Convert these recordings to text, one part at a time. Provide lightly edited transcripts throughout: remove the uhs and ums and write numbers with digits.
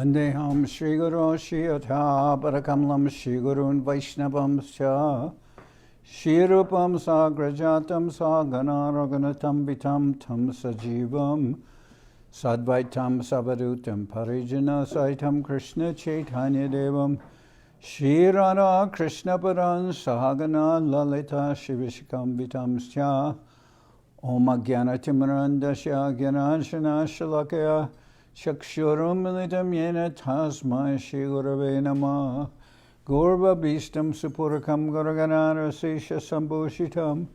Vandeham Shri Guru Shri Yatha Parakamlam Shri Gurun Vaishnavam Scha Shri Rupam Sagrajatam Sagana Raghunatam Vitam Tam Sajivam Sadvaitam Savadutam Parijana Saitam Krishna Chaitanya Devam Shri Radha Krishna Paran Sahagana Lalita Shivishikam Vitam Scha Om Agyana Timarandasya Gyananshana Shalakaya Shakshuram Militam Yena Tasmai Shri Gurave Namah Gorva Bhistam Supurakam Garaganara Sesha Sambhushitam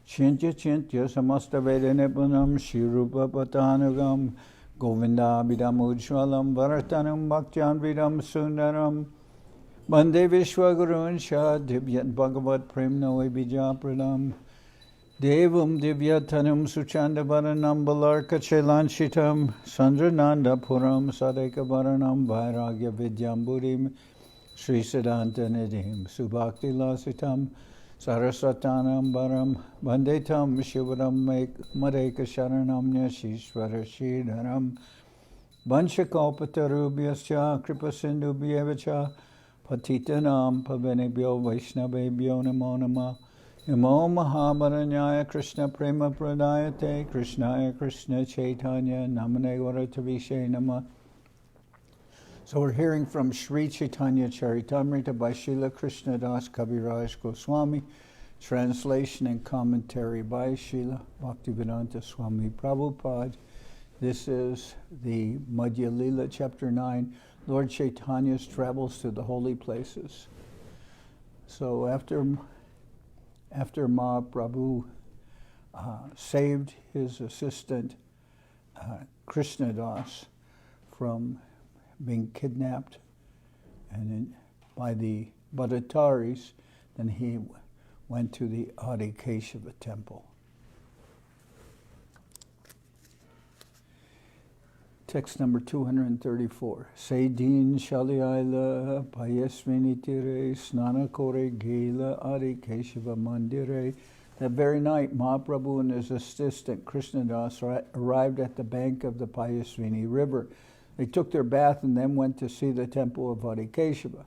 Chintya Chintya Samasta Veda Nipunam Shri Rupa Patanugam Govinda Bidam Ujwalam Varatanam Bhaktyan Vidam Sundaram Bande Vishwagurun Shah Divyat Bhagavat Premno Bija Pradam Devam Divyatanam Suchanda Varanam Balarka Chelanchitam Sandrananda Puram Sadeka Varanam Vairagya Vidyamburim Sri Siddhanta Nidhim Subhakti Lasitam Saraswatanam Varam Bandetam Shivaram Madeka Sharanam Nyashishvara Shridharam Vanchakalpatarubhyascha Kripasindubhyevacha Patitanam Pavanebhyo Vaishnavebhyo Namo Namah Namo Mahabaranyaya Krishna Prema Pradayate Krishnaya Krishna Chaitanya Namane Varatavishe Nama. So we're hearing from Sri Chaitanya Charitamrita by Srila Krishnadas Kaviraj Goswami, translation and commentary by Srila Bhaktivedanta Swami Prabhupada. This is the Madhya-lila, chapter 9, Lord Chaitanya's travels to the holy places. So after Mahaprabhu saved his assistant Krishnadas from being kidnapped by the Bhattataris, then he went to the Adi Keshava temple. Text number 234. Seidin Shaliaila Payasvini Tire Snana Kore Gela Adi Keshava Mandire. That very night, Mahaprabhu and his assistant Krishnadas arrived at the bank of the Payasvini River. They took their bath and then went to see the temple of Adi Keshava.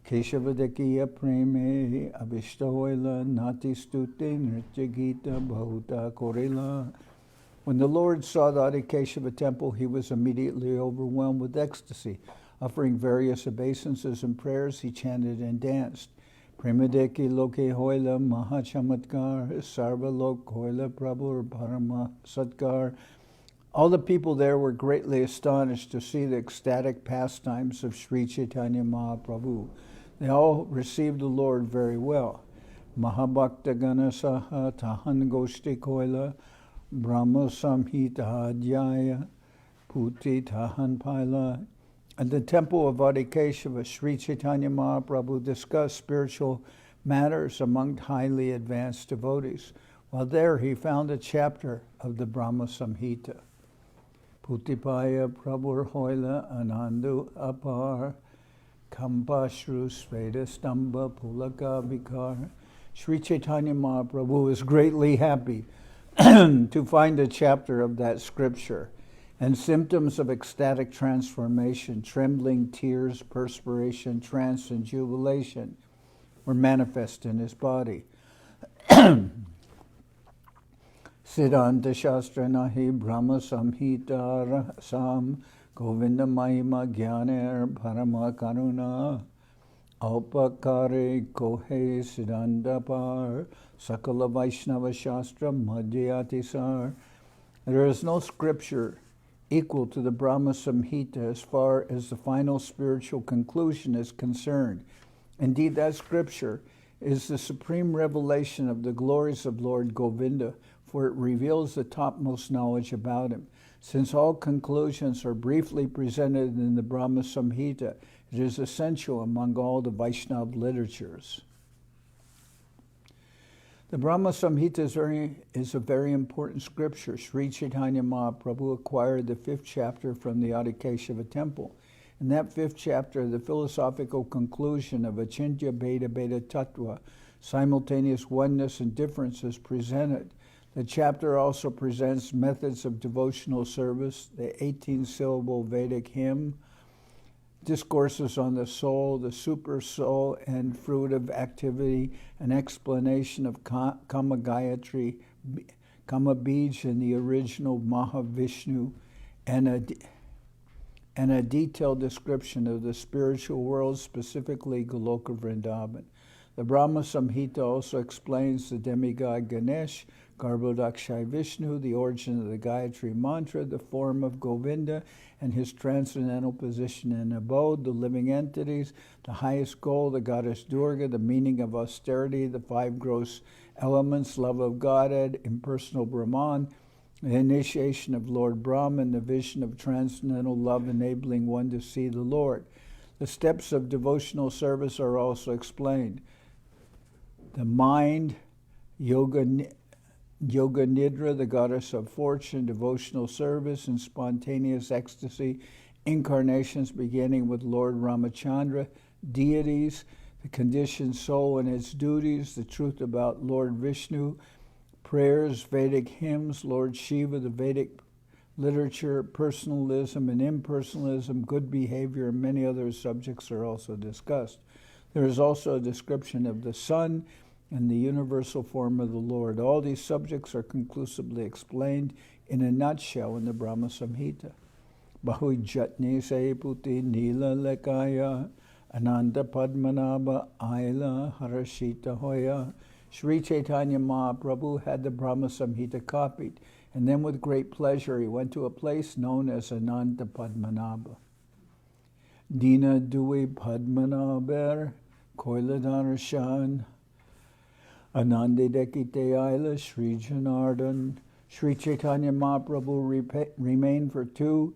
Keshava Dekiya Preme Avishtoila Nati Stuti Nritya Gita Bhuta Korila. When the Lord saw the Adi Keshava temple, he was immediately overwhelmed with ecstasy. Offering various obeisances and prayers, he chanted and danced. Premadeki Loke Hoila Mahachamatkar Sarva Lok Hoila Prabhu Parama Satkar. All the people there were greatly astonished to see the ecstatic pastimes of Sri Chaitanya Mahaprabhu. They all received the Lord very well. Mahabhakta Ganasaha Tahan Goshti Koila Brahma Samhita Adhyaya Puti Tahan Paila. At the temple of Adi Keshava, Sri Chaitanya Mahaprabhu discussed spiritual matters among highly advanced devotees. While there, he found a chapter of the Brahma Samhita. Putipaya Prabhur Hoila Anandu Apar Kampashru Sveda Stamba Pulaka Vikar. Sri Chaitanya Mahaprabhu was greatly happy to find a chapter of that scripture, and symptoms of ecstatic transformation, trembling, tears, perspiration, trance, and jubilation were manifest in his body. Siddhanta Shastra Nahi Brahma Samhita Sam Govinda Mahima Gyaner Parama Karuna Aupakare Kohe Siddhanta Par Sakala Vaishnava Shastra Madhyatisar. There is no scripture equal to the Brahma Samhita as far as the final spiritual conclusion is concerned. Indeed, that scripture is the supreme revelation of the glories of Lord Govinda, for it reveals the topmost knowledge about him. Since all conclusions are briefly presented in the Brahma Samhita, it is essential among all the Vaishnava literatures. The Brahma Samhita is a very important scripture. Sri Chaitanya Mahaprabhu acquired the 5th chapter from the Adi Keshava temple. In that 5th chapter, the philosophical conclusion of Achintya Bheda Bheda Tattva, simultaneous oneness and difference, is presented. The chapter also presents methods of devotional service, the 18-syllable Vedic hymn, discourses on the soul, the super soul, and fruit of activity, an explanation of Kama Gayatri, Kama Bij and the original Mahavishnu, and a detailed description of the spiritual world, specifically Goloka Vrindavan. The Brahma Samhita also explains the demigod Ganesh, Garbhodakshai Vishnu, the origin of the Gayatri Mantra, the form of Govinda, and his transcendental position and abode, the living entities, the highest goal, the goddess Durga, the meaning of austerity, the 5 gross elements, love of Godhead, impersonal Brahman, the initiation of Lord Brahman, the vision of transcendental love enabling one to see the Lord. The steps of devotional service are also explained. The mind, Yoga Nidra, the goddess of fortune, devotional service and spontaneous ecstasy, incarnations beginning with Lord Ramachandra, deities, the conditioned soul and its duties, the truth about Lord Vishnu, prayers, Vedic hymns, Lord Shiva, the Vedic literature, personalism and impersonalism, good behavior, and many other subjects are also discussed. There is also a description of the sun and the universal form of the Lord. All these subjects are conclusively explained in a nutshell in the Brahma Samhita. Bahui Jatni Se Puti Nila Lekaya Ananda Padmanabha Aila Harashita Hoya. Sri Chaitanya Mahaprabhu had the Brahma Samhita copied, and then with great pleasure he went to a place known as Ananda Padmanabha. Dina Dui Padmanabher Koiladarshan Anande Dekite Aila Sri Janardan. Sri Chaitanya Mahaprabhu remained for 2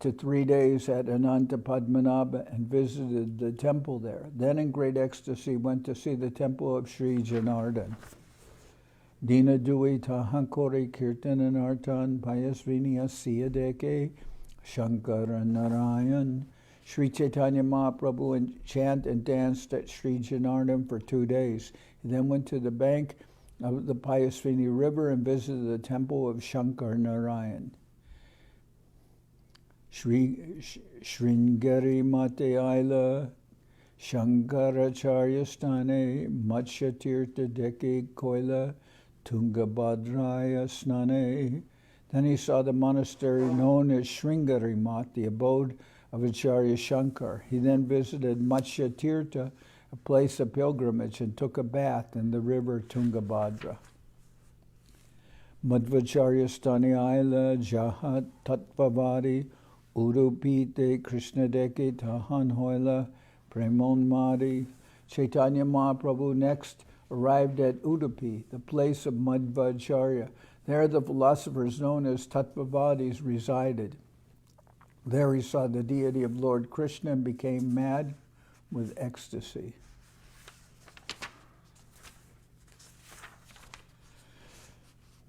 to 3 days at Ananta Padmanabha and visited the temple there. Then in great ecstasy went to see the temple of Sri Janardan. Dina Dui Tahankori Kirtananartan Payasviniya Siyadeke Shankara Narayan. Sri Chaitanya Mahaprabhu chant and danced at Sri Janardan for 2 days. He then went to the bank of the Payasvini River and visited the temple of Shankar Narayan. Sringari Mate Aila Shankaracharya Stane Matsya Tirtha Deke Koila Tungabhadraya Snane. Then he saw the monastery known as Sringari Mat, the abode of Acharya Shankar. He then visited Matsya Tirtha, a place of pilgrimage, and took a bath in the river Tungabhadra. Madhvacharya Stani Aila Jahat Tatvavari Urupite Krishnadeke Tahan Hoila Premonmadi. Chaitanya Mahaprabhu next arrived at Udupi, the place of Madhvacharya. There the philosophers known as Tattvavadis resided. There he saw the deity of Lord Krishna and became mad with ecstasy.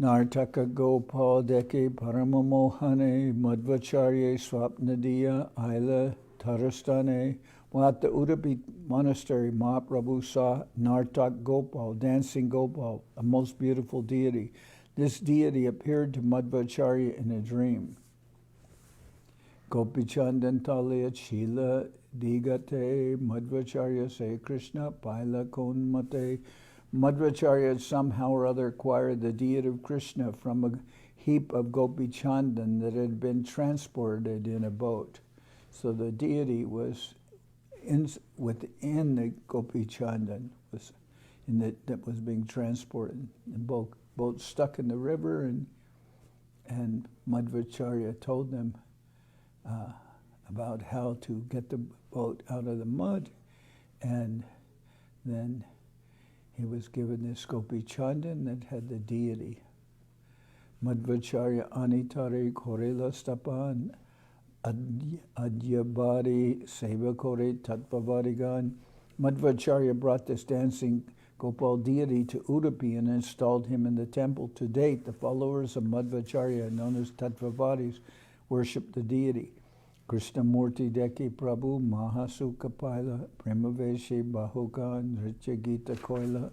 Nartaka Gopal Deke Paramamohane Madhvacharya Swapnadiya Aila Tarastane. While at the Udupi monastery, Mahaprabhu saw Nartak Gopal, dancing Gopal, a most beautiful deity. This deity appeared to Madhvacharya in a dream. Gopichandan Talya Chila Digate Madhvacharya Se Krishna Paila Konmate. Madhvacharya had somehow or other acquired the deity of Krishna from a heap of Gopichandan that had been transported in a boat. So the deity was within the Gopichandan, that was being transported. The boat stuck in the river, and Madhvacharya told them about how to get the boat out of the mud, and then he was given this Gopi Chandan that had the deity. Madhvacharya Anitare Korela Stapan Adyabari Seva Kore Tattvavadigan. Madhvacharya brought this dancing Gopal deity to Udupi and installed him in the temple. To date, the followers of Madhvacharya, known as Tattvavadis, worship the deity. Krishnamurti Deki Prabhu Mahasuka Paila Premaveshi Bahukan Nritya Gita Koila.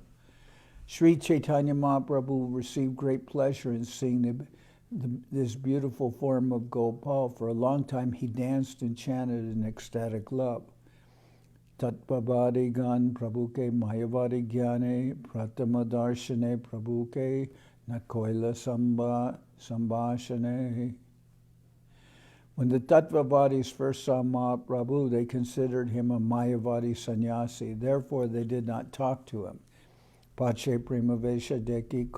Sri Chaitanya Mahaprabhu received great pleasure in seeing this beautiful form of Gopal. For a long time he danced and chanted in ecstatic love. Tatpavadi gan prabhuke mayavadi gyane pratama darshane prabhuke nakoila sambhashane. When the Tattvavadis first saw Mahaprabhu, they considered him a Mayavadi sannyasi. Therefore, they did not talk to him. Pache primavesha deki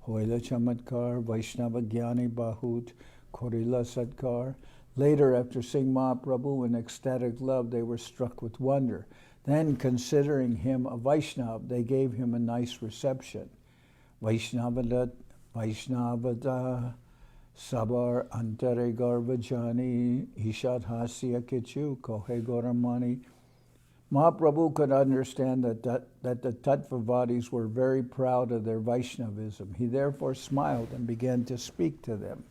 hoila chamatkar vaishnava gyani bahut korila sadkar. Later, after seeing Mahaprabhu in ecstatic love, they were struck with wonder. Then, considering him a Vaishnava, they gave him a nice reception. Vaishnavada Sabar antare garvajani ishad hasya kichu kohe goramani. Mahaprabhu could understand that the Tattvavadis were very proud of their Vaishnavism. He therefore smiled and began to speak to them.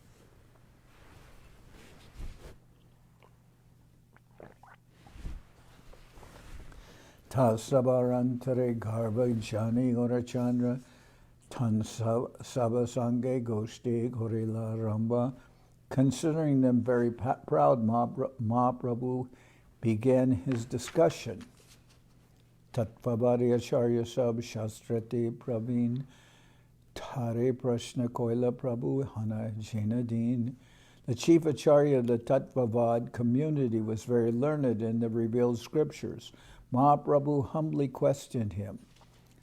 Ta sabar antare garvajani gorachandra Tan Sabasange Goshti Gorila Ramba. Considering them very proud, Mahaprabhu began his discussion. Tattvavadi Acharya Sab Shastrati Praveen Tare Prashna Koila Prabhu Hana Jainadeen. The chief Acharya of the Tattvavad community was very learned in the revealed scriptures. Mahaprabhu humbly questioned him.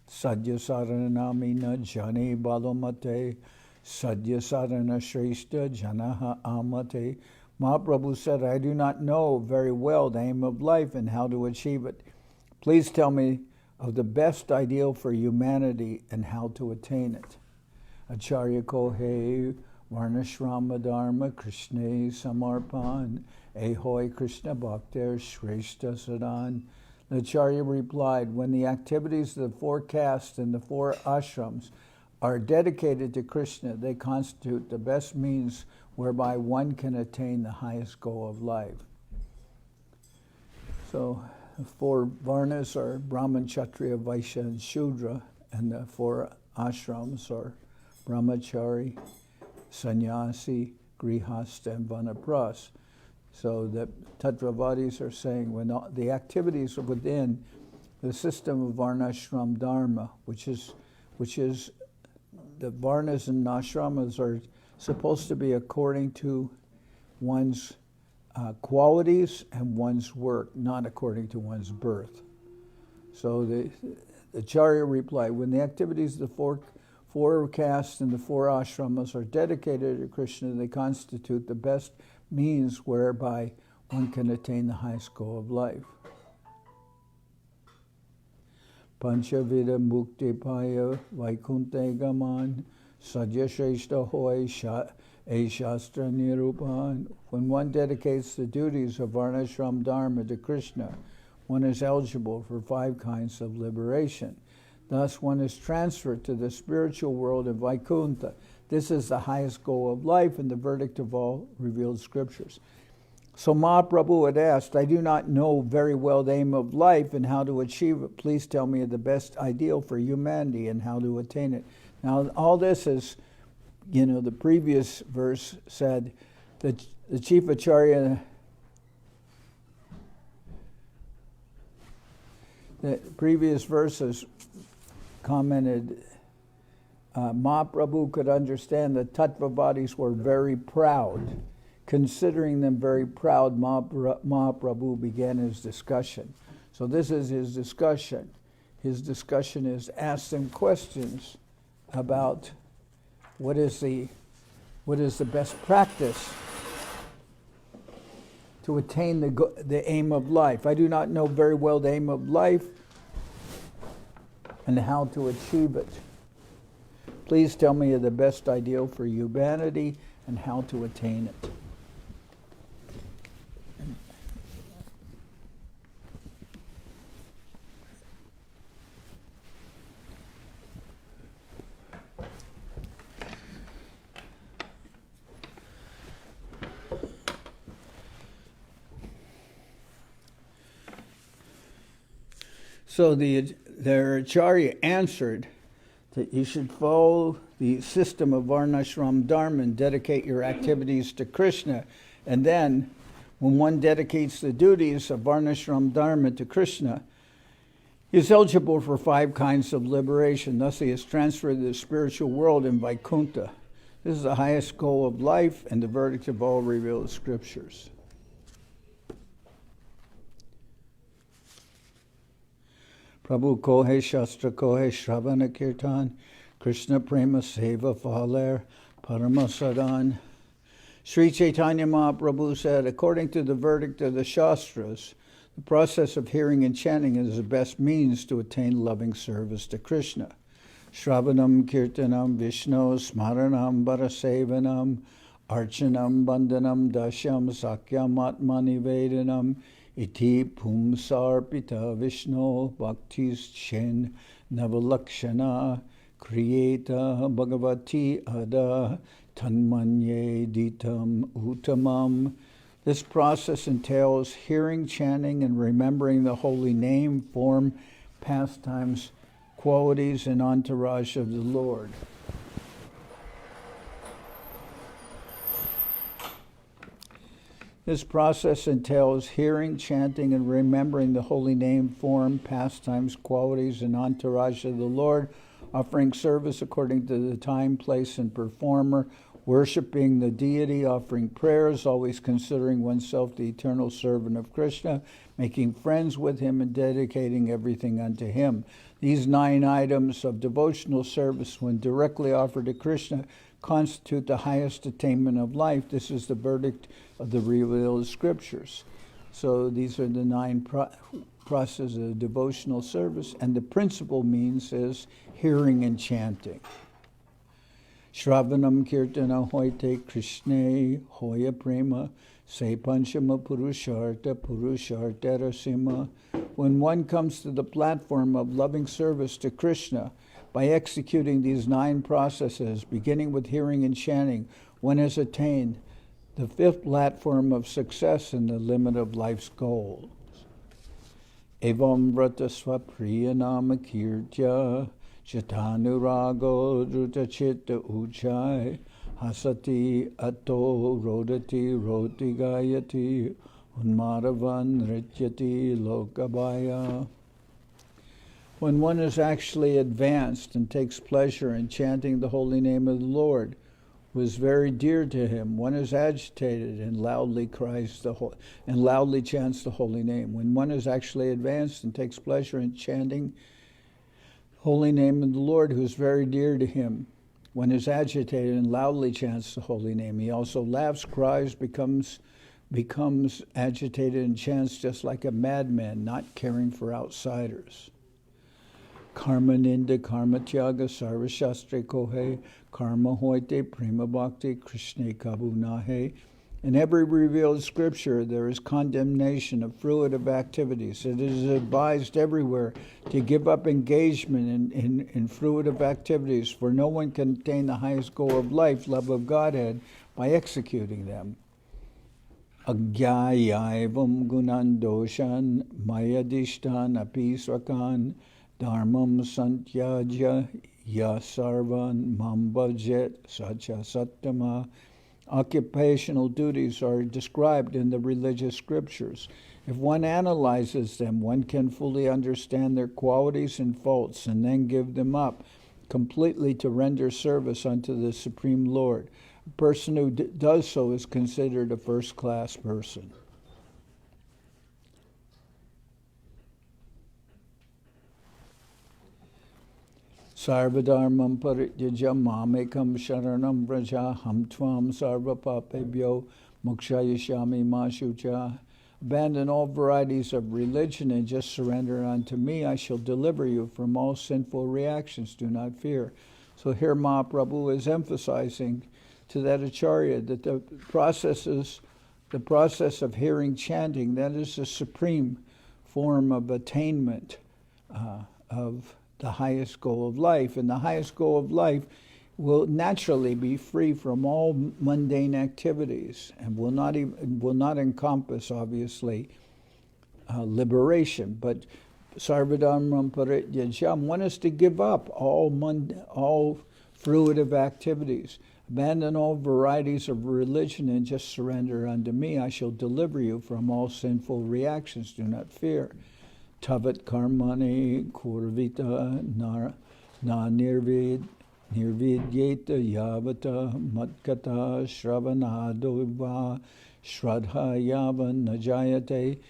Sadhya saranami na jani balomate, sadhya sarana shrestha janaha amate. Mahaprabhu said, I do not know very well the aim of life and how to achieve it. Please tell me of the best ideal for humanity and how to attain it. Acharya kohe varnashrama dharma krishne samarpan, ahoy krishna bhakter shrestha sadan. The Acharya replied, when the activities of the 4 castes and the 4 ashrams are dedicated to Krishna, they constitute the best means whereby one can attain the highest goal of life. So the 4 varnas are Brahman, Kshatriya, Vaishya, and Shudra, and the 4 ashrams are Brahmachari, Sannyasi, Grihastha, and Vanapras. So the Tattvavadis are saying when the activities are within the system of Varnashram Dharma, which is the Varnas and Ashramas are supposed to be according to one's qualities and one's work, not according to one's birth. So the Acharya replied, when the activities of the 4 castes and the 4 ashramas are dedicated to Krishna, they constitute the best means whereby one can attain the highest goal of life. Panchavida mukti paya vaikunte gaman sadhya shrestha hoy e shastra nirupan. When one dedicates the duties of Varnashram Dharma to Krishna, one is eligible for 5 kinds of liberation. Thus one is transferred to the spiritual world of Vaikuntha. This is the highest goal of life and the verdict of all revealed scriptures. So Mahaprabhu had asked, I do not know very well the aim of life and how to achieve it. Please tell me the best ideal for humanity and how to attain it. Now all this is, the previous verse said that the chief Acharya, the previous verses commented, Mahaprabhu could understand that Tattvavadis were very proud. Considering them very proud, Mahaprabhu began his discussion. So this is his discussion. His discussion is ask them questions about what is the best practice to attain the aim of life. I do not know very well the aim of life and how to achieve it. Please tell me the best ideal for humanity and how to attain it. So their Acharya answered that you should follow the system of Varnashram Dharma and dedicate your activities to Krishna. And then, when one dedicates the duties of Varnashram Dharma to Krishna, he is eligible for 5 kinds of liberation. Thus, he is transferred to the spiritual world in Vaikuntha. This is the highest goal of life and the verdict of all revealed scriptures. Prabhu kohe shastra kohe shravana kirtan, Krishna prema seva phaler parama sadan. Sri Chaitanya Mahaprabhu said, according to the verdict of the Shastras, the process of hearing and chanting is the best means to attain loving service to Krishna. Shravanam kirtanam Vishnu smaranam varasevanam archanam bandhanam dashyam sakyam atmani vedanam iti pumsarpita Vishnu bhaktis chen navalakshana kriyeta bhagavati ada tanmanye ditam uttamam. This process entails hearing, chanting, and remembering the holy name, form, pastimes, qualities, and entourage of the Lord. This process entails hearing, chanting, and remembering the holy name, form, pastimes, qualities, and entourage of the Lord, offering service according to the time, place, and performer, worshiping the deity, offering prayers, always considering oneself the eternal servant of Krishna, making friends with him, and dedicating everything unto him. These 9 items of devotional service, when directly offered to Krishna, constitute the highest attainment of life. This is the verdict of the revealed scriptures. So these are the 9 processes of devotional service, and the principal means is hearing and chanting. Shravanam kirtana hoite Krishne hoya prema se panchama purusharta rasima. When one comes to the platform of loving service to Krishna, by executing these 9 processes, beginning with hearing and chanting, one has attained the 5th platform of success in the limit of life's goals. Evam vrata swapriyanama kirtya Chatanurago druta chitta uchai hasati ato rodati roti gayati unmaravan rityati lokabaya. When one is actually advanced and takes pleasure in chanting the holy name of the Lord, who is very dear to him, one is agitated and loudly loudly chants the holy name. When one is actually advanced and takes pleasure in chanting holy name of the Lord, who is very dear to him, one is agitated and loudly chants the holy name. He also laughs, cries, becomes agitated, and chants just like a madman, not caring for outsiders. Karma ninda karma tyaga sarva shastre kohe karma hoite prema bhakti krishne kabu nahe. In every revealed scripture, there is condemnation of fruitive activities. It is advised everywhere to give up engagement in fruitive activities, for no one can attain the highest goal of life, love of Godhead, by executing them. Agyayaivam gunan doshan mayadishtan api swakan dharmam santyajya yasarvan mambhajet sacha sattama. Occupational duties are described in the religious scriptures. If one analyzes them, one can fully understand their qualities and faults, and then give them up completely to render service unto the Supreme Lord. A person who does so is considered a first-class person. Sarvadharmam parityaja mamekam sharanam vraja ham tvam sarva papebhyo mokshayashyami ma shucha. Abandon all varieties of religion and just surrender unto me. I shall deliver you from all sinful reactions. Do not fear. So here Mahaprabhu is emphasizing to that Acharya that the process of hearing chanting, that is the supreme form of attainment of the highest goal of life. And the highest goal of life will naturally be free from all mundane activities and will not encompass, obviously, liberation. But sarvadharmam parityajam. One is to give up all fruitive activities. Abandon all varieties of religion and just surrender unto me. I shall deliver you from all sinful reactions. Do not fear. Tavat karmani kurvita na nirvidyeta yavata matkata shravanadova shraddha yava najayate.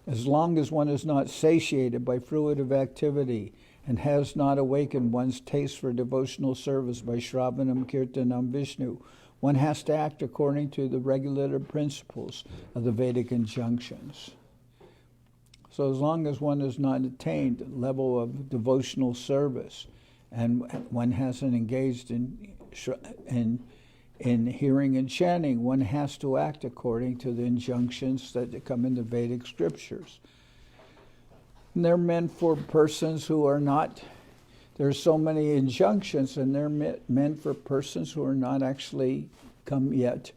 As long as one is not satiated by fruitive activity and has not awakened one's taste for devotional service by Shravanam Kirtanam Vishnu, one has to act according to the regulative principles of the Vedic injunctions. So as long as one has not attained a level of devotional service and one hasn't engaged in hearing and chanting, one has to act according to the injunctions that come in the Vedic scriptures. And they're meant for persons who are not, there's so many injunctions, and they're meant for persons who are not actually come yet,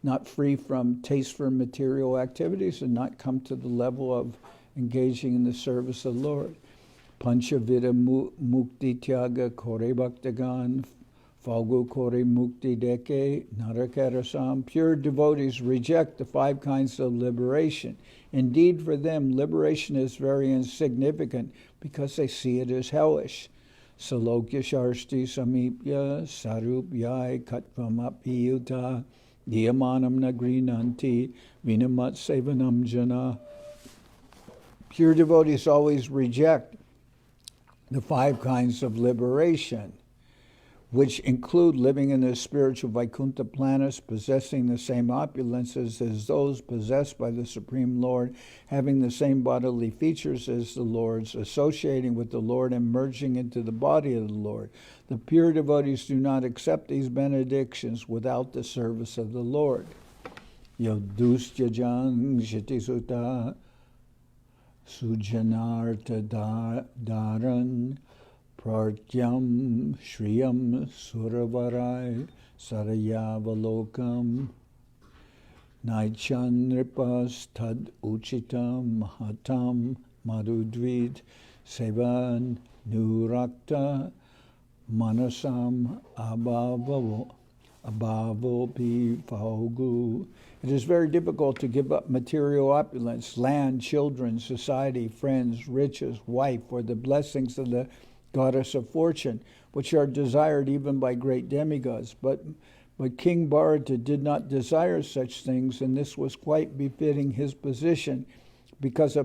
not free from taste for material activities and not come to the level of engaging in the service of the Lord. Panchavida mukti tyaga kore bhaktagan falgu kore mukti deke narakarasam. Pure devotees reject the 5 kinds of liberation. Indeed, for them, liberation is very insignificant because they see it as hellish. Salokya sharsti samipya sarupyai katvam apiyuta niyamanam nagrinanti vinamat sevanam jana. Pure devotees always reject the 5 kinds of liberation, which include living in the spiritual Vaikuntha planets, possessing the same opulences as those possessed by the Supreme Lord, having the same bodily features as the Lord's, associating with the Lord and merging into the body of the Lord. The pure devotees do not accept these benedictions without the service of the Lord. Yodusjajang Jitisuta Sujanarta Dharan Pratyam Shriyam Suravarai Sarayavalokam Naichanripas Tad Uchitam Mahatam Madhudvid Sevan Nurakta Manasam Abhavopi Faugu. It is very difficult to give up material opulence, land, children, society, friends, riches, wife, or the blessings of the goddess of fortune, which are desired even by great demigods. But King Bharata did not desire such things, and this was quite befitting his position, because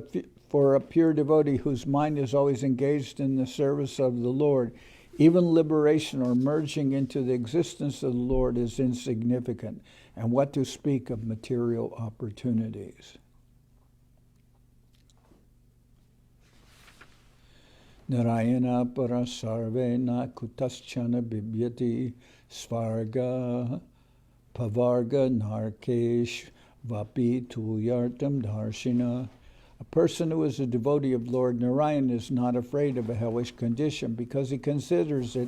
for a pure devotee whose mind is always engaged in the service of the Lord, even liberation or merging into the existence of the Lord is insignificant, and what to speak of material opportunities. Narayana parasarvena kutaschana bibyati svarga pavarga narkesh vapi tuyartam darshina. A person who is a devotee of Lord Narayan is not afraid of a hellish condition because he considers it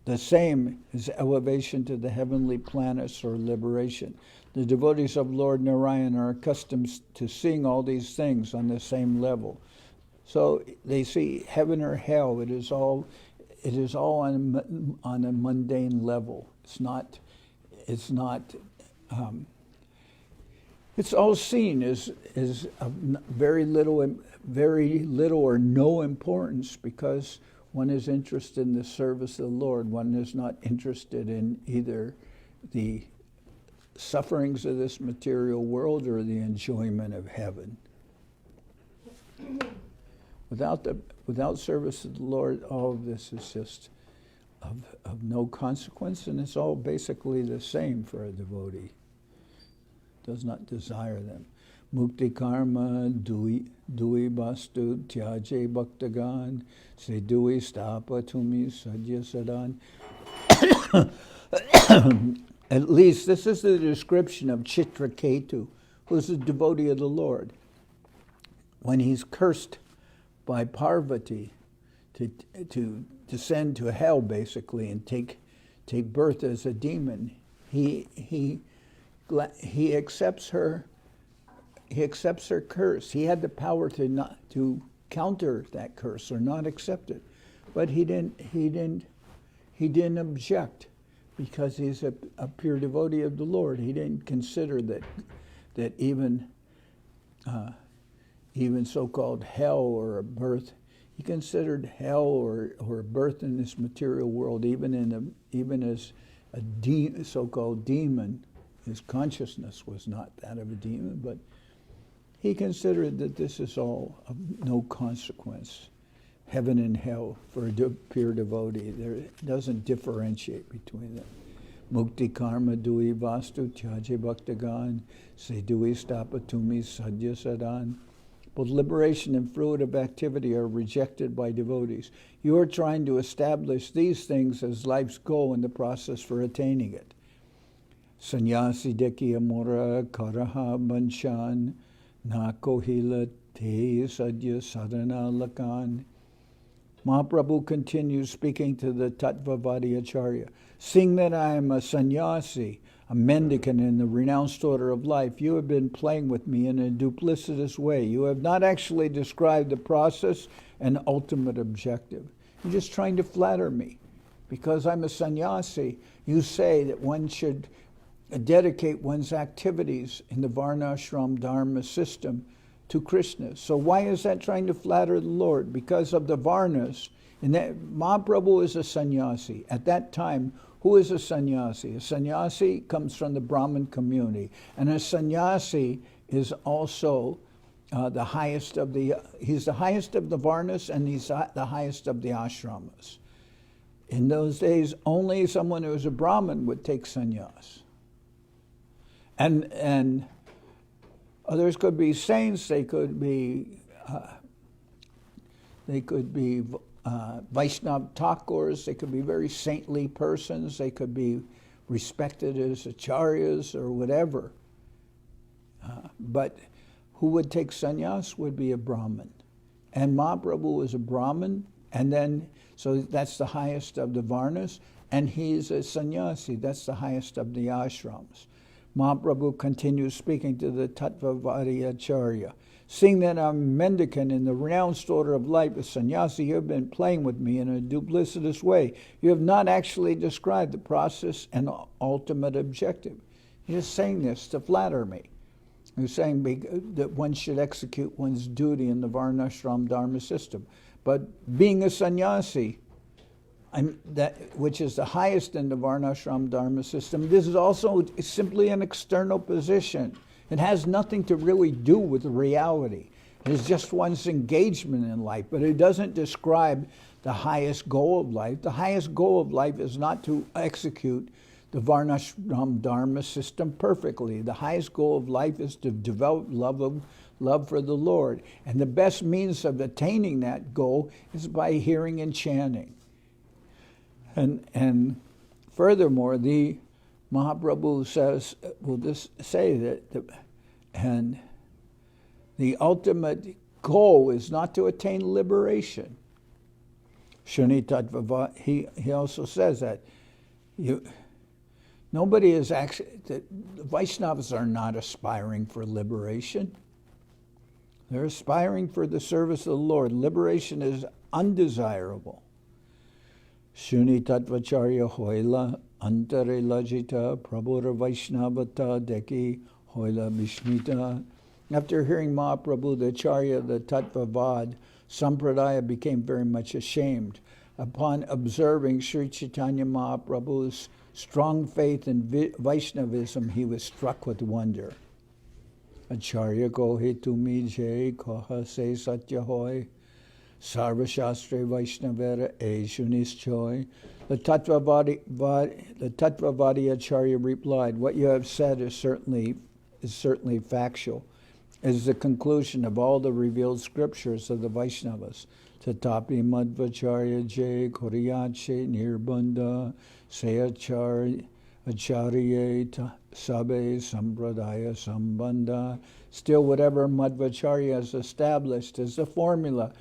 the same as elevation to the heavenly planets or liberation. The devotees of Lord Narayan are accustomed to seeing all these things on the same level. So they see heaven or hell. It is all on a mundane level. It's all seen as of very little or no importance because one is interested in the service of the Lord. One is not interested in either the sufferings of this material world or the enjoyment of heaven. Without service of the Lord, all of this is just of no consequence, and it's all basically the same for a devotee. Does not desire them. Mukti karma dui bastu tyaje bhaktagan se dui stapa tumi sadya sadan. At least this is the description of Chitraketu, who is a devotee of the Lord. When he's cursed by Parvati to descend to hell, basically, and take birth as a demon, he accepts her curse. He had the power to counter that curse or not accept it. But he didn't object because he's a pure devotee of the Lord. He didn't consider that even so-called hell or a birth, he considered hell or a birth in this material world, even as a so-called demon. His consciousness was not that of a demon, but he considered that this is all of no consequence. Heaven and hell for a pure devotee. It doesn't differentiate between them. Mukti karma dui vastu tyaje bhaktagan se dui stapatumi sadhya sadan. Both liberation and fruit of activity are rejected by devotees. You are trying to establish these things as life's goal in the process for attaining it. Sannyasi deki amora karaha banshan nakohila te sadhya sadhana lakan. Mahaprabhu continues speaking to the Tattvavadi Acharya. Seeing that I am a sannyasi, a mendicant in the renounced order of life, you have been playing with me in a duplicitous way. You have not actually described the process and ultimate objective. You're just trying to flatter me. Because I'm a sannyasi, you say that one should dedicate one's activities in the Varnashram Dharma system to Krishna. So why is that trying to flatter the Lord? Because of the Varnas. And that Mahaprabhu is a sannyasi. At that time, who is a sannyasi? A sannyasi comes from the Brahmin community. And a sannyasi is also the highest of he's the highest of the Varnas, and he's the highest of the ashramas. In those days, only someone who was a Brahmin would take sannyas. And others could be saints, they could be Vaishnava Thakurs, they could be very saintly persons, they could be respected as acharyas or whatever. But who would take sannyas would be a Brahmin. And Mahaprabhu was a Brahmin, and then, so that's the highest of the Varnas, and he's a sannyasi, that's the highest of the ashrams. Mahaprabhu continues speaking to the Tattvavadi Acharya. Seeing that I'm a mendicant in the renounced order of life, a sannyasi, you have been playing with me in a duplicitous way. You have not actually described the process and ultimate objective. You're just saying this to flatter me. You're saying that one should execute one's duty in the Varnashram Dharma system. But being a sannyasi, which is the highest in the Varnashram Dharma system, this is also simply an external position. It has nothing to really do with reality. It is just one's engagement in life, but it doesn't describe the highest goal of life. The highest goal of life is not to execute the Varnashram Dharma system perfectly. The highest goal of life is to develop love for the Lord. And the best means of attaining that goal is by hearing and chanting. And furthermore, the Mahaprabhu will just say that the ultimate goal is not to attain liberation. Shuni Tattvava, he also says that nobody is actually, the Vaishnavas are not aspiring for liberation. They're aspiring for the service of the Lord. Liberation is undesirable. Shuni Tattvacharya Hoila Antare Lajita Prabhura Vaishnavata Deki Hoila Bishnita. After hearing Mahaprabhu, the Acharya, the Tattvavad Sampradaya became very much ashamed. Upon observing Sri Chaitanya Mahaprabhu's strong faith in Vaishnavism, he was struck with wonder. Acharya Kohe Tumi Jai Koha Se Satya Hoy Sarva Shastre Vaishnavera Eshunis Choi. The Tattvavadi Acharya replied, what you have said is certainly factual. It is the conclusion of all the revealed scriptures of the Vaishnavas. Tatapi Madhvacharya Jay Koriyache Nirbanda Se Acharya Sabe Sampradaya Sambandha. Still, whatever Madhvacharya has established as a formula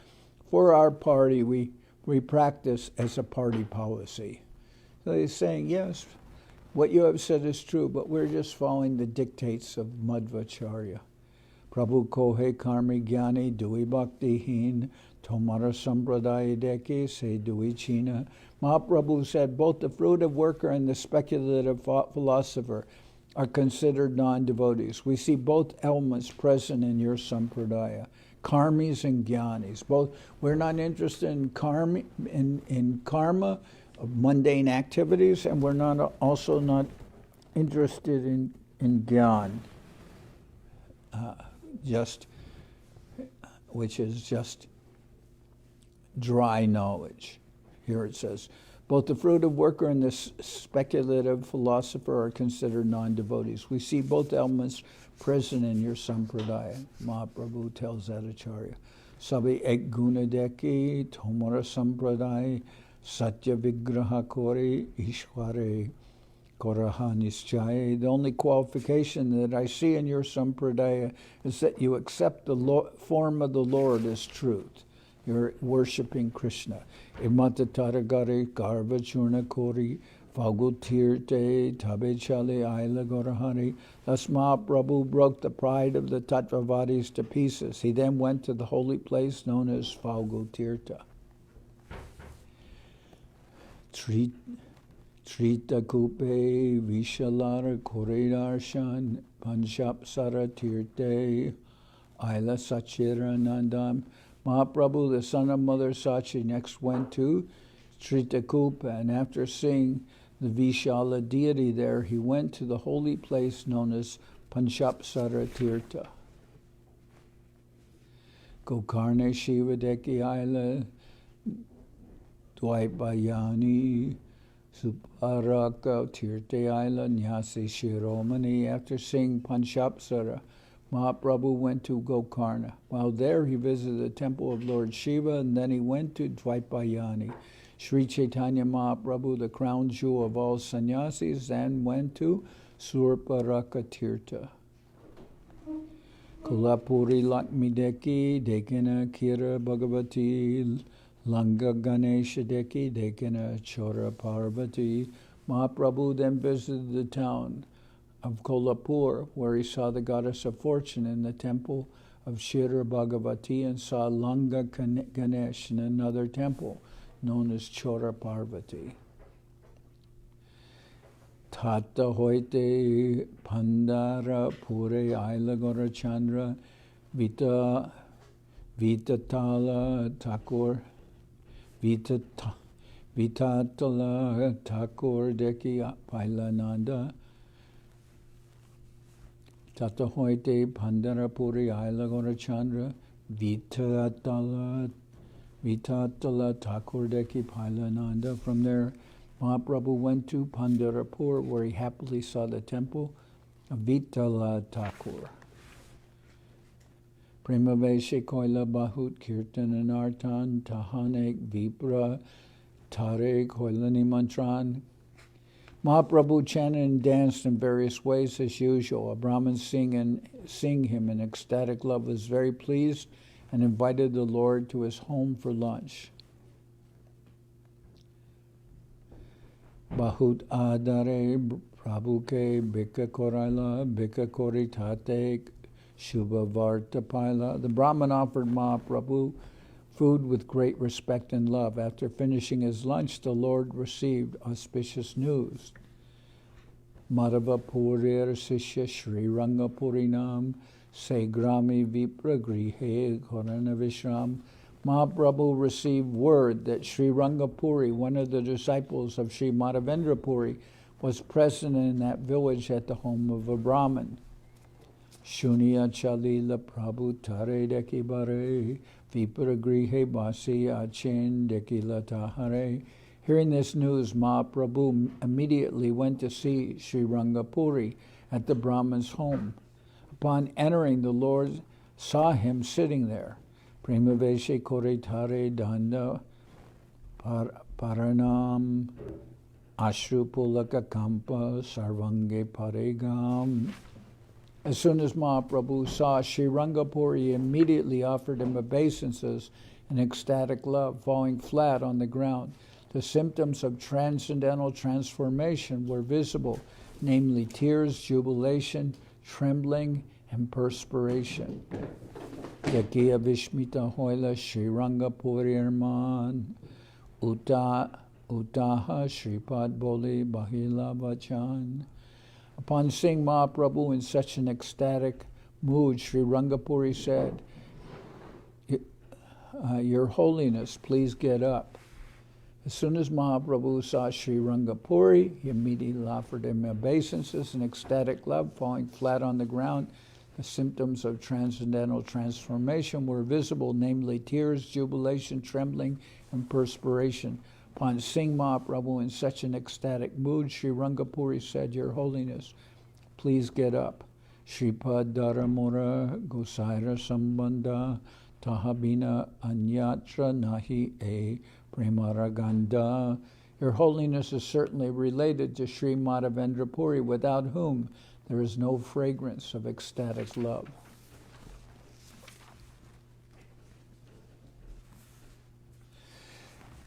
for our party, we practice as a party policy. So he's saying, yes, what you have said is true, but we're just following the dictates of Madhvacharya. Prabhu kohe karmi gyani dui bhakti hin, tomara sampradaya deke se dui china. Mahaprabhu said both the fruitive worker and the speculative philosopher are considered non-devotees. We see both elements present in your sampradaya, karmis and jnanis. Both, we're not interested in karma, of mundane activities, and we're not also not interested in jnana, which is just dry knowledge. Here it says, both the fruitive worker and the speculative philosopher are considered non-devotees. We see both elements present in your sampradaya. Mahaprabhu tells that Acharya. Sabi ek guna deki tomara sampradaya satya vigraha kori ishware koraha nischaya. The only qualification that I see in your sampradaya is that you accept the form of the Lord as truth. You're worshipping Krishna. Imata taragare garva churna kori fagutirte tabe chale aila gorahari. Thus Mahaprabhu broke the pride of the Tattvavadis to pieces. He then went to the holy place known as Fagutirta. Trita kupe vishalara koredarshan panchap sara tirte aila sachiranandam. Mahaprabhu, the son of Mother Sachi, next went to Tritakupa, and after seeing the Vishala deity there, he went to the holy place known as Panchapsara Tirtha. Gokarne Shiva Deki Aila Dvaipayani Suparaka Tirtha Aila Nyasi Shiromani. After seeing Panchapsara, Mahaprabhu went to Gokarna. While there, he visited the temple of Lord Shiva, and then he went to Dvaipayani. Sri Chaitanya Mahaprabhu, the crown jewel of all sannyasis, then went to Surparaka Tirtha. Kolapuri Lakmi Deki, Dekana Kira Bhagavati, Langa Ganesha Deki, Dekana Chora Parvati. Mahaprabhu then visited the town of Kolhapur, where he saw the goddess of fortune in the temple of Shira Bhagavati, and saw Langa Ganesh in another temple known as Chora Parvati. Tata hoite pandara pure aila gora chandra vita tala thakur vitatala thakur deki pailananda. Tata hoite pandara puri aila gora chandra vitatala thakur deki pailananda. From there, Mahaprabhu went to Pandarapur, where he happily saw the temple of Vitala Thakur. Premaveshe koila bahut kirtananartan tahanek vipra tare koilani mantran. Mahaprabhu chanted and danced in various ways as usual. A Brahmin seeing him in ecstatic love was very pleased and invited the Lord to his home for lunch. Bahut adare prabhuke bika koraila bika kori tate shubha varta paila. The Brahmin offered Mahaprabhu food with great respect and love. After finishing his lunch, the Lord received auspicious news. Madhava Purir Sishya Sri Rangapurinam Segrami Vipra Grihe Korana Vishram. Mahaprabhu received word that Sri Rangapuri, one of the disciples of Sri Madhavendra Puri, was present in that village at the home of a Brahmin. Shunya Chalila Prabhu Tare Deki Bare Vipra Grihe Basi Achen Deki Latahare. Hearing this news, Mahaprabhu immediately went to see Sri Rangapuri at the Brahmin's home. Upon entering, the Lord saw him sitting there. Premaveshe kore tare danda paranam ashrupulaka kampa sarvange paregam. As soon as Mahaprabhu saw Sri Rangapuri, he immediately offered him obeisances in ecstatic love, falling flat on the ground. The symptoms of transcendental transformation were visible, namely tears, jubilation, trembling, and perspiration. Yakiya Vishmita Hoila Sriranga Purirman Utaha Sripad Boli Bahila Vachan. Upon seeing Mahaprabhu in such an ecstatic mood, Sri Rangapuri said, Your Holiness, please get up. As soon as Mahaprabhu saw Sri Rangapuri, he immediately offered him obeisances and ecstatic love, falling flat on the ground. The symptoms of transcendental transformation were visible, namely tears, jubilation, trembling, and perspiration. Upon seeing Mahaprabhu in such an ecstatic mood, Sri Rangapuri said, Your Holiness, please get up. Sripad Dharamura Gosaira Sambandha Tahabina Anyatra Nahi E Premaraganda. Your Holiness is certainly related to Sri Madhavendra Puri, without whom there is no fragrance of ecstatic love.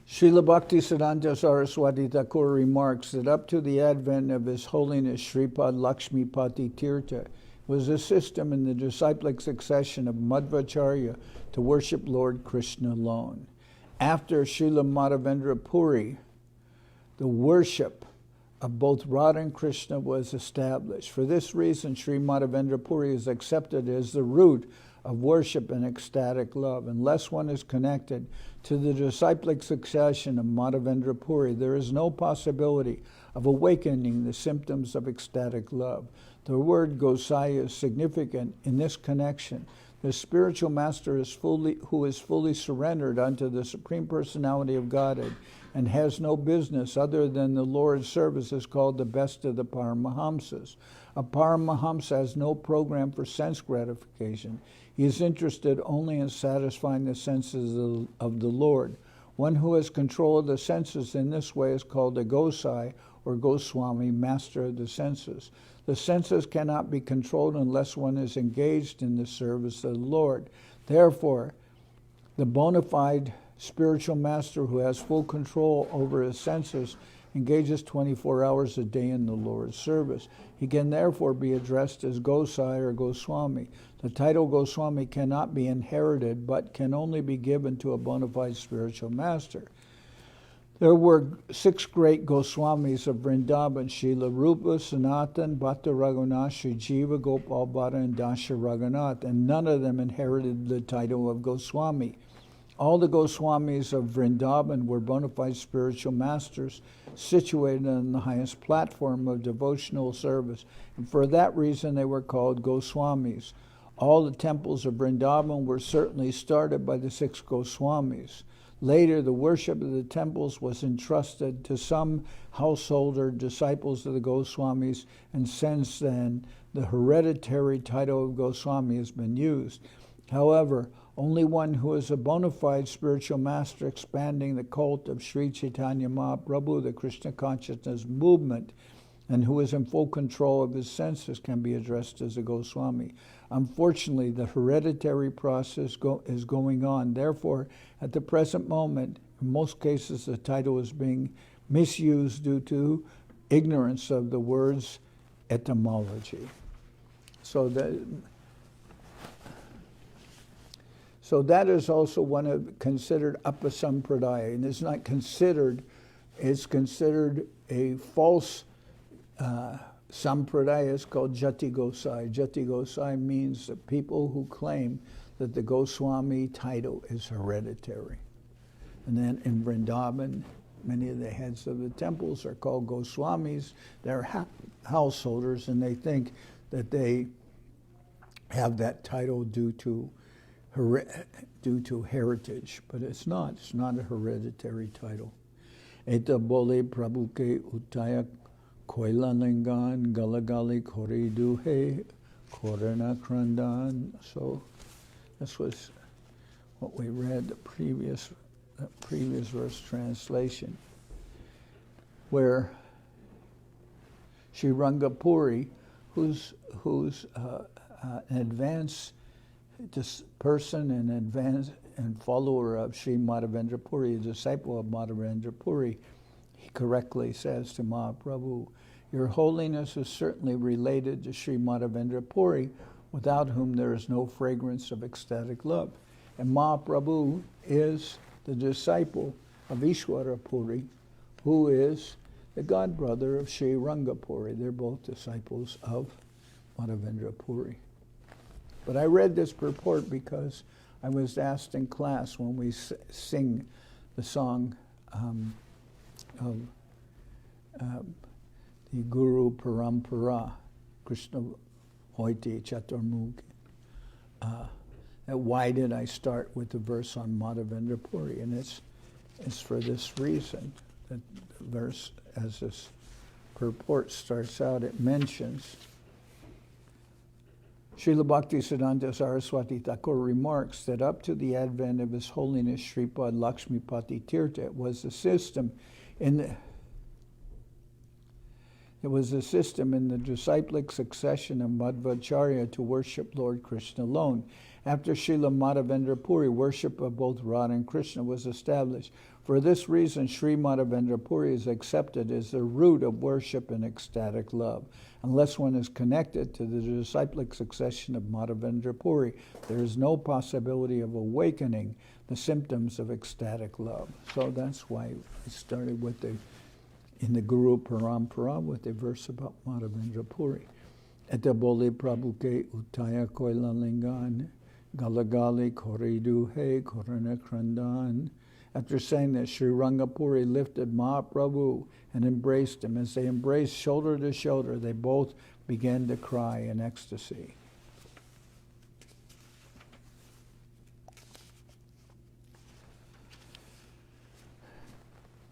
Srila Bhaktisiddhanta Saraswati Thakur remarks that up to the advent of His Holiness Sripad Lakshmipati Tirtha was a system in the disciplic succession of Madhvacharya to worship Lord Krishna alone. After Srila Madhavendra Puri, the worship of both Radha and Krishna was established. For this reason, Sri Madhavendra Puri is accepted as the root of worship and ecstatic love. Unless one is connected to the disciplic succession of Madhavendra Puri, there is no possibility of awakening the symptoms of ecstatic love. The word Gosai is significant in this connection. The spiritual master who is fully surrendered unto the Supreme Personality of Godhead and has no business other than the Lord's service is called the best of the Paramahamsas. A Paramahamsa has no program for sense gratification. He is interested only in satisfying the senses of the Lord. One who has control of the senses in this way is called a Gosai or Goswami, master of the senses. The senses cannot be controlled unless one is engaged in the service of the Lord. Therefore, the bona fide spiritual master who has full control over his senses engages 24 hours a day in the Lord's service. He can therefore be addressed as Gosai or Goswami. The title Goswami cannot be inherited, but can only be given to a bona fide spiritual master. There were 6 great Goswamis of Vrindavan: Srila Rupa, Sanatan, Bhatta Raghunath, Sri Jiva, Gopal Bhatta, and Dasha Raghunath, and none of them inherited the title of Goswami. All the Goswamis of Vrindavan were bona fide spiritual masters situated on the highest platform of devotional service, and for that reason they were called Goswamis. All the temples of Vrindavan were certainly started by the 6 Goswamis. Later, the worship of the temples was entrusted to some householder disciples of the Goswamis, and since then, the hereditary title of Goswami has been used. However, only one who is a bona fide spiritual master expanding the cult of Sri Chaitanya Mahaprabhu, the Krishna consciousness movement, and who is in full control of his senses can be addressed as a Goswami. Unfortunately, the hereditary process is going on. Therefore, at the present moment, in most cases, the title is being misused due to ignorance of the word's etymology. So that is also one of considered Apasampradaya, and it's not considered, it's considered a false sampradaya. Is called Jati Gosai. Jati Gosai means the people who claim that the Goswami title is hereditary. And then in Vrindavan, many of the heads of the temples are called Goswamis. They're householders, and they think that they have that title due to heritage, but it's not. It's not a hereditary title. Eta bole prabhuke utaya koilalingan galagali koriduhe korana krandan. So this was what we read, the previous verse translation, where Sri Rangapuri, who's an advanced person and advanced and follower of Sri Madhavendra Puri, a disciple of Madhavendra Puri, he correctly says to Mahaprabhu, Your Holiness is certainly related to Sri Madhavendra Puri, without whom there is no fragrance of ecstatic love. And Mahaprabhu is the disciple of Ishwara Puri, who is the godbrother of Sri Rangapuri. They're both disciples of Madhavendra Puri. But I read this purport because I was asked in class when we sing the song of the Guru Parampara, Krishna Hoiti Chaturmukhi. Why did I start with the verse on Madhavendra Puri? And it's for this reason that the verse, as this purport starts out, it mentions Srila Bhakti Siddhanta Saraswati Thakur remarks that up to the advent of His Holiness Sripad Lakshmipati Tirtha, it was a system in the disciplic succession of Madhvacharya to worship Lord Krishna alone. After Srila Madhavendra Puri, worship of both Radha and Krishna was established. For this reason, Sri Madhavendra Puri is accepted as the root of worship and ecstatic love. Unless one is connected to the disciplic succession of Madhavendra Puri, there is no possibility of awakening the symptoms of ecstatic love. So that's why I started with in the Guru Parampara with the verse about Madhavendra Puri. Eta bole Prabhu ke utaya koila lingan, galagali koridu he korana krandan. After saying that, Sri Rangapuri lifted Mahaprabhu and embraced him. As they embraced shoulder to shoulder, they both began to cry in ecstasy.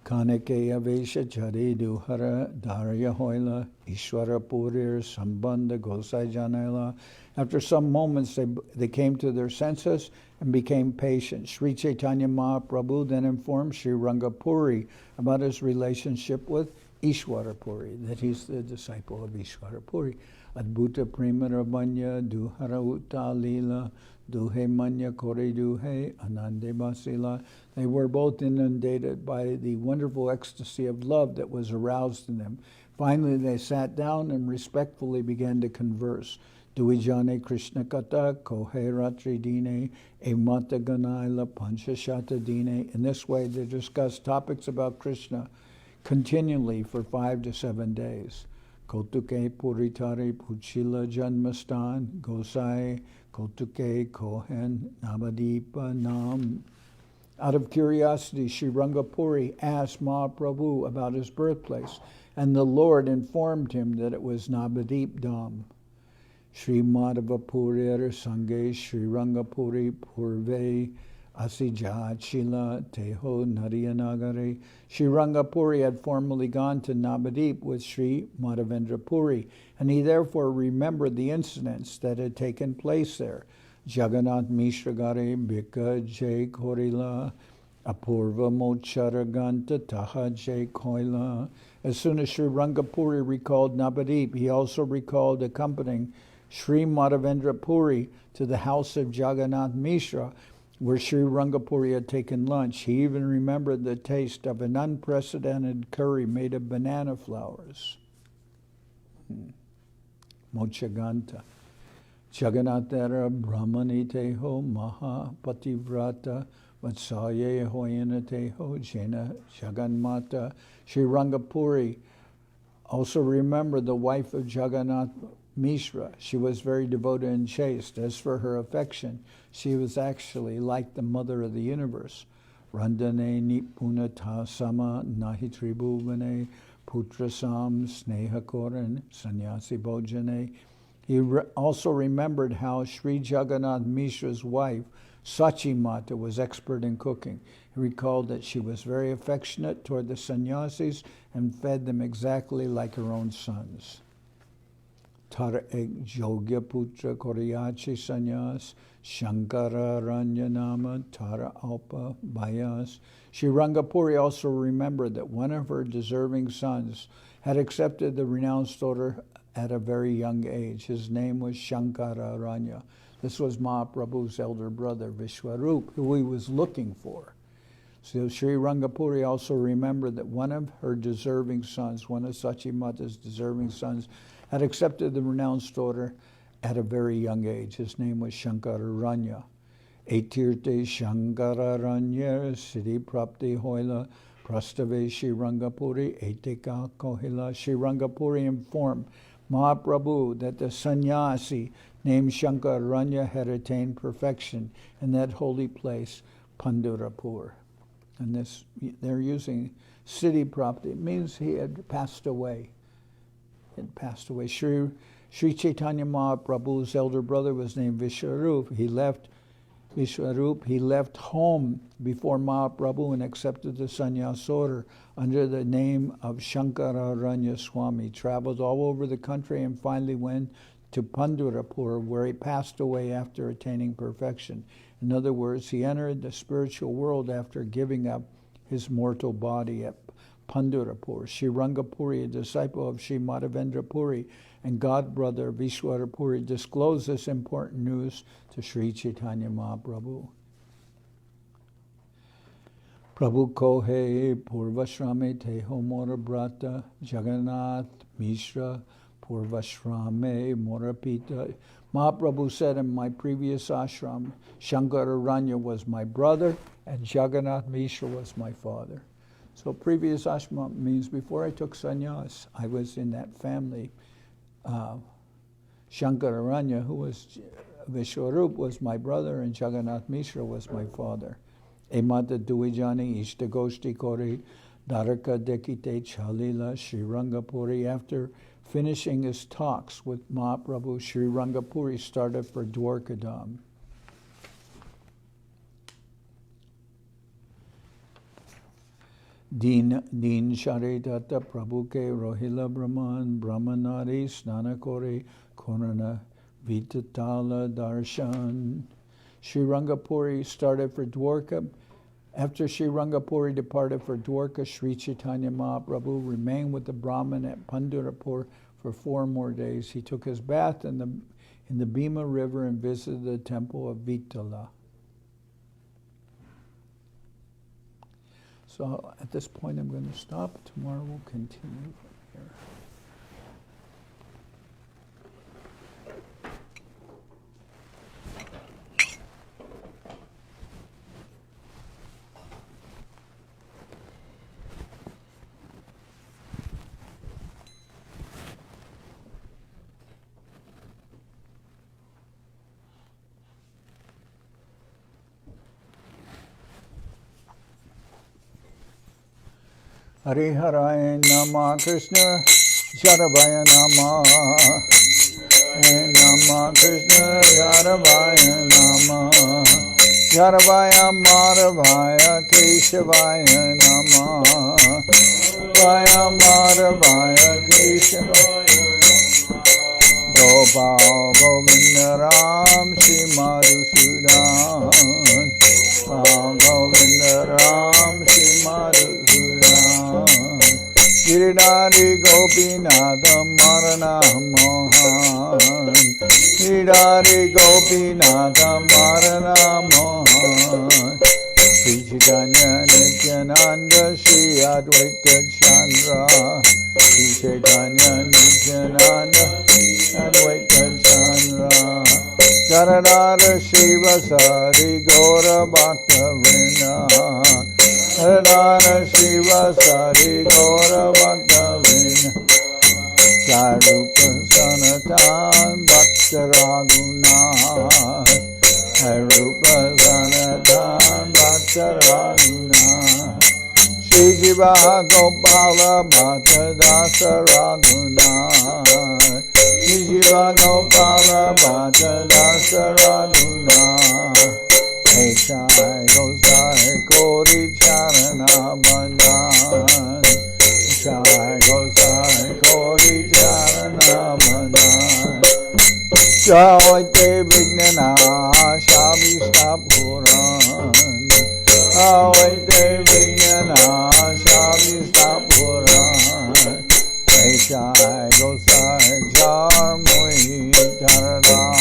Kanake avesha chari duhara dharya hoila ishwara purir sambandha gosai janela. After some moments, they came to their senses and became patient. Sri Chaitanya Mahaprabhu then informed Sri Rangapuri about his relationship with Ishwara Puri, that he's the disciple of Ishwara Puri. Adbhuta prema rabanya duhara Madhya-lila duhe manya kore duhe anande basila. They were both inundated by the wonderful ecstasy of love that was aroused in them. Finally, they sat down and respectfully began to converse. Duijane Krishna Kata Kohe Ratri Dine E Mata Ganaila Panchashata Dine. In this way, they discussed topics about Krishna continually for 5 to 7 days. Kotuke Puritari Puchila Janmastan Gosai Kotuke Kohen Navadipa Nam. Out of curiosity, Sri Rangapuri asked Mahaprabhu about his birthplace, and the Lord informed him that it was Navadip Dham. Sri Madhava Purir Sange Sri Rangapuri Purve Asijat Shila Teho Nariyanagare. Sri Rangapuri had formerly gone to Navadip with Sri Madhavendra Puri, and he therefore remembered the incidents that had taken place there. Jagannath Mishra Gare Bika Jai Korila Apurva Mocharaganta Taha Jai Koila. As soon as Sri Rangapuri recalled Navadip, he also recalled accompanying Sri Madhavendra Puri to the house of Jagannath Mishra, where Sri Rangapuri had taken lunch. He even remembered the taste of an unprecedented curry made of banana flowers. Mochaganta. Jagannathara Brahmaniteho Maha Pativrata Vatsaye Hoyanateho Jena Jaganmata. Sri Rangapuri also remembered the wife of Jagannath Mishra. She was very devoted and chaste. As for her affection, she was actually like the mother of the universe. Randane Nipunata Sama Nahitribhuvane Putrasam Snehakoran Sannyasi Bhojane. He also remembered how Sri Jagannath Mishra's wife, Sachimata, was expert in cooking. He recalled that she was very affectionate toward the sannyasis and fed them exactly like her own sons. Tara ek Jogya Putra Koriyachi Sannyas, Shankara Ranjanama, Tara Alpa Bayas. Sri Rangapuri also remembered that one of her deserving sons had accepted the renounced order at a very young age. His name was Shankara Ranya. This was Mahaprabhu's elder brother, Vishwarup, who he was looking for. So Sri Rangapuri also remembered that one of her deserving sons, one of Sachimata's deserving sons, had accepted the renounced order at a very young age. His name was Shankararanya. Etirte Shankararanya Siddhi Prapti Hoila Prastave Sri Rangapuri Etika Kohila. Sri Rangapuri informed Mahaprabhu that the sannyasi named Shankararanya had attained perfection in that holy place, Pandurapur. And this, they're using Siddhi Prapti. It means he had passed away. He had passed away. Sri Chaitanya Mahaprabhu's elder brother was named Vishwarup. He left home before Mahaprabhu and accepted the sannyas order under the name of Shankararanya Swami. He traveled all over the country and finally went to Pandurapur, where he passed away after attaining perfection. In other words, he entered the spiritual world after giving up his mortal body at Pandurapur. Sri Rangapuri, a disciple of Sri Madhavendra Puri and godbrother Vishwarapuri, disclosed this important news to Sri Chaitanya Mahaprabhu. Prabhu Kohe Purvashrame Teho Mora Brata Jagannath Mishra Purvashrame Morapita. Mahaprabhu said, in my previous ashram, Shankararanya was my brother and Jagannath Mishra was my father. So previous ashram means before I took sannyas, I was in that family. Shankararanya, who was Vishwarup, was my brother, and Jagannath Mishra was my father. Emata Duijani Ishtagoshti Kori Daraka Dekite Chalila Sri Rangapuri. After finishing his talks with Mahaprabhu, Sri Rangapuri started for Dwarkadam. Din Sharitata Prabhuke Rohila Brahman Brahmanari Snanakore Korana Vitatala Darshan. Sri Rangapuri started for Dwarka. After Sri Rangapuri departed for Dwarka, Sri Chaitanya Mahaprabhu remained with the Brahman at Pandurapur for 4 more days. He took his bath in the Bhima River and visited the temple of Vitala. So at this point I'm going to stop. Tomorrow we'll continue from here. Hare Hare Nama Krishna Jaravaya Nama Hare Nama Krishna Jaravaya Nama Jaravaya Maravaya Keshavaya Nama Vaya Maravaya Keshavaya Gopal Govinda Ram Shri Madhusudan Govinda Ram Shri Madhusudan Giridhari Gopinatha Marana Mohan Giridhari Gopinatha Marana Mohan Sri Chaitanya Nityananda Sri Advaita Chandra Sri Chaitanya Nityananda Advaita Chandra Janardan Shiva Sari Gaura Bhakta Vrinda Janardan Shiva Sari Gaura Bhakta Vrinda Charupa Sanatan Bhakta Raghunath Charupa Sanatan Bhakta Raghunath Shri Jiva Gopala Bhakta Dasa Raghunath Shri Jiva Gopala Bhakta Dasa Raghunath Hey Chai Gosai Kori Charana Bandhan Chai Gosai Kori Charana Bandhan Jai Vignana Shabishta Puran Jai Vignana Shabishta Puran Hey Chai Gosai Jar Mui Taradan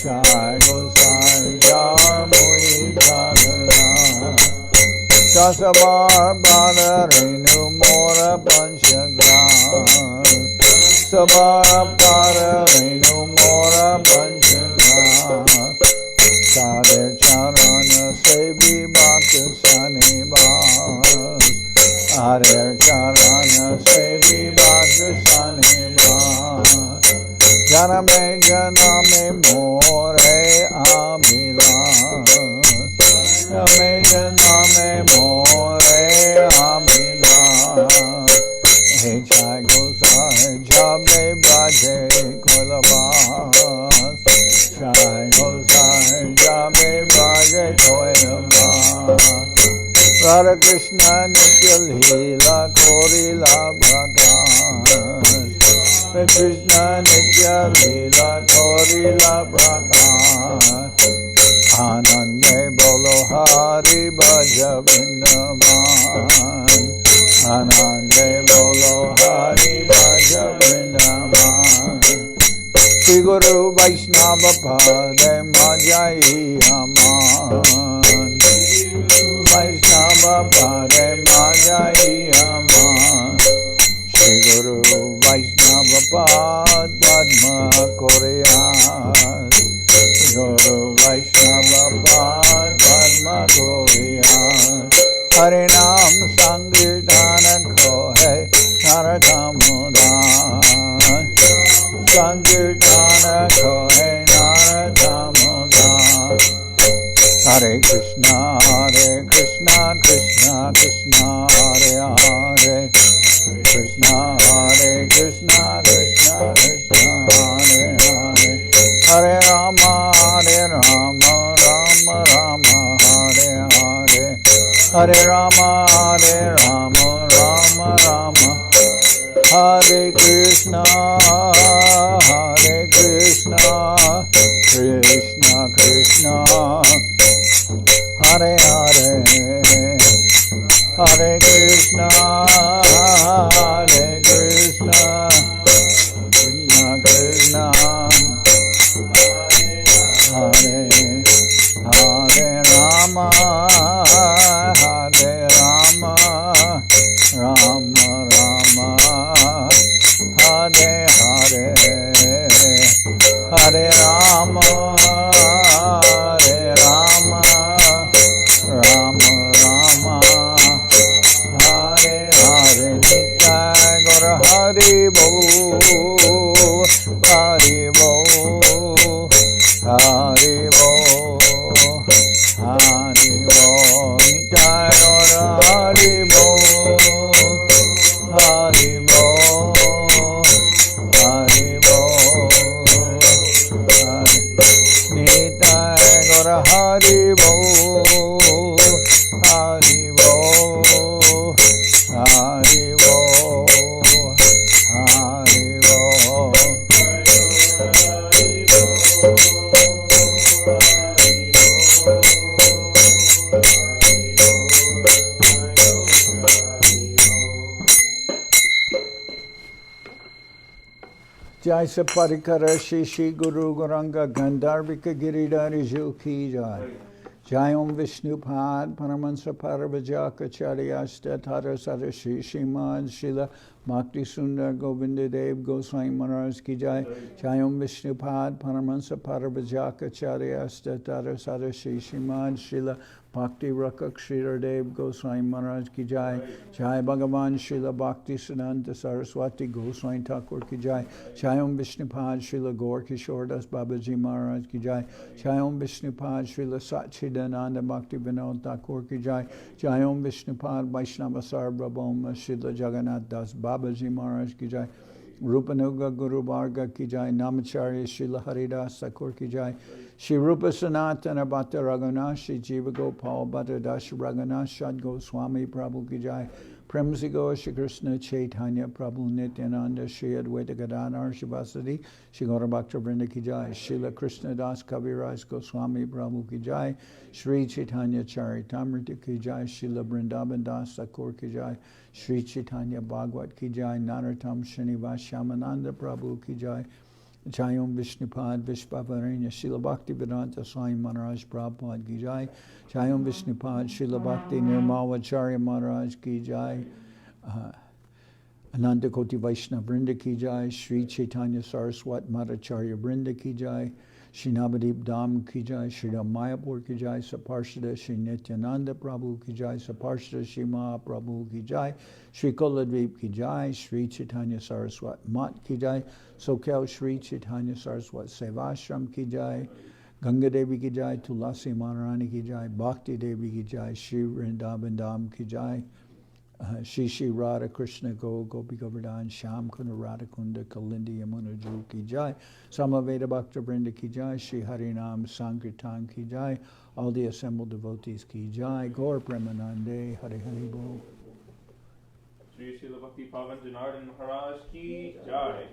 Chai Gosai Jar Mui Taradan Sasabar Bada Renu Mora Panchagram Sabar Bada Renu mora banjana Sadher charana sevi bhakti sani bhas Sadher charana sevi bhakti sani bhas Janame more abhilas Janame more abhilas Hey Chai Gosai Jabe Baje Kolabas Chai Gosai Jabe Baje Kolabas Radha Krishna Nitya Lila Korila Prakash Krishna Nitya Lila Korila Prakash Anande Bolo Hari Bhaja Vrindavan Anande Bolo Hari Bhaja Vrindavan Shri Guru Vaishnava Pade Majai Aman Vaishnava Pade Majai Aman Shri Guru Vaishnava Pad Padma Korean Guru Vaishnava Pad Padma Korean Hare Nam Sankirtana Ko Hai Naratamudana Sankirtana Ko Hai Naratamudana Hare Krishna Krishna Krishna Hare Hare Krishna Krishna Krishna Hare Hare Hare Rama Rama Rama Hare Hare Hare Rama Rama Rama Hare Krishna Krishna Krishna Hare Hare Hare Krishna Krishna Krishna Hare Hare Rama Rama Rama Hare Hare Hare Rama Rama Rama Hare Hare Nitai Gaura Hari Bol Hari Bol Hari Bol Hari Bol Nitai Gaura Hari Bol Hari Bol Hari Bol Nitai Gaura Hari Bol Hari Bol Hari Bol Hari Bol Jai Saparikara Shishi Guru Goranga Gandharvika Giridhari Ki Jai Jai Om Vishnupad Paramahansa Parabhajaka Charyasta Tara Sadashi Srimad Srila Bhakti Sundar Govinda Dev Goswami Maharaj Ki Jai Jai Om Vishnupad Paramahansa Parabhajaka Charyasta Tara Sadashi Srimad Srila Bhakti Rakak Sridhar Dev Goswami Maharaj Ki Jai Jai Bhagavan Srila Bhakti Siddhanta Saraswati Goswami Thakur Ki Jai Jai Om Vishnupad Srila Gaur Kishore Das Babaji Maharaj Ki Jai Jai Om Vishnupad Srila Satchidananda Bhakti Vinod Thakur Ki Jai Jai Om Vishnupad Vaishnava Sarvabhauma Srila Jagannath Das Babaji Maharaj Ki Jai Rupanuga Guru Varga Ki Jai Namacharya Srila Haridas Thakur Ki Jai Shri Rupa Sanatana Bhatta Raghunath Shri Jiva Gopal Bhatta Dash Raghunath Shad Goswami Prabhu Ki Jai Premsi Go Shri Krishna Chaitanya Prabhu Nityananda Shri Advaita Gadadhar Shivasadi Shri Gaura Bhakta Vrinda Ki Jai Srila Krishnadas Kaviraj Goswami Prabhu Ki Jai Sri Chaitanya Charitamrita Ki Jai Srila Vrindavan Das Thakur Ki Jai Sri Chaitanya Bhagwat Ki Jai Narottam Srinivas Shyamananda Prabhu Ki Jai Jai Om Vishnupad Vishvavaranya Srila Bhakti Vedanta Swami Maharaj Prabhupada Ki Jai Jai Om Vishnupad Srila Bhakti Nirmalacharya Maharaj Ki Jai Ananda Koti Vaishnava Vrinda Ki Jai, Sri Chaitanya Saraswat Madhacharya Vrinda Ki Jai, Shri Navadip Dham Ki Jai, Shri Mayapur Ki Jai, Saparshada Shri Nityananda Prabhu Ki Jai, Saparshada Shri Mahaprabhu Ki Jai, Shri Koladvip Ki Jai, Sri Chaitanya Saraswat Mat Ki Jai, Soquel Sri Chaitanya Saraswat Seva Ashram Ki Jai, Ganga Devi Ki Jai, Tulasi Maharani Ki Jai, Bhakti Devi Ki Jai, Shri Vrindavan Dham Ki Jai, Shri Radha Krishna Go Gopi Govardhan Sham Kunda Radha Kunda Kalindi Yamuna Ju Ki Jai, Samaveda Bhakta Vrinda Ki Jai, Shri Harinam Sankirtan Ki Jai, all the assembled devotees Ki Jai, Gaur Premanande Hari Hari Bol. Sri Srila Bhakti Pavan Janardan Maharaj Ki Jai.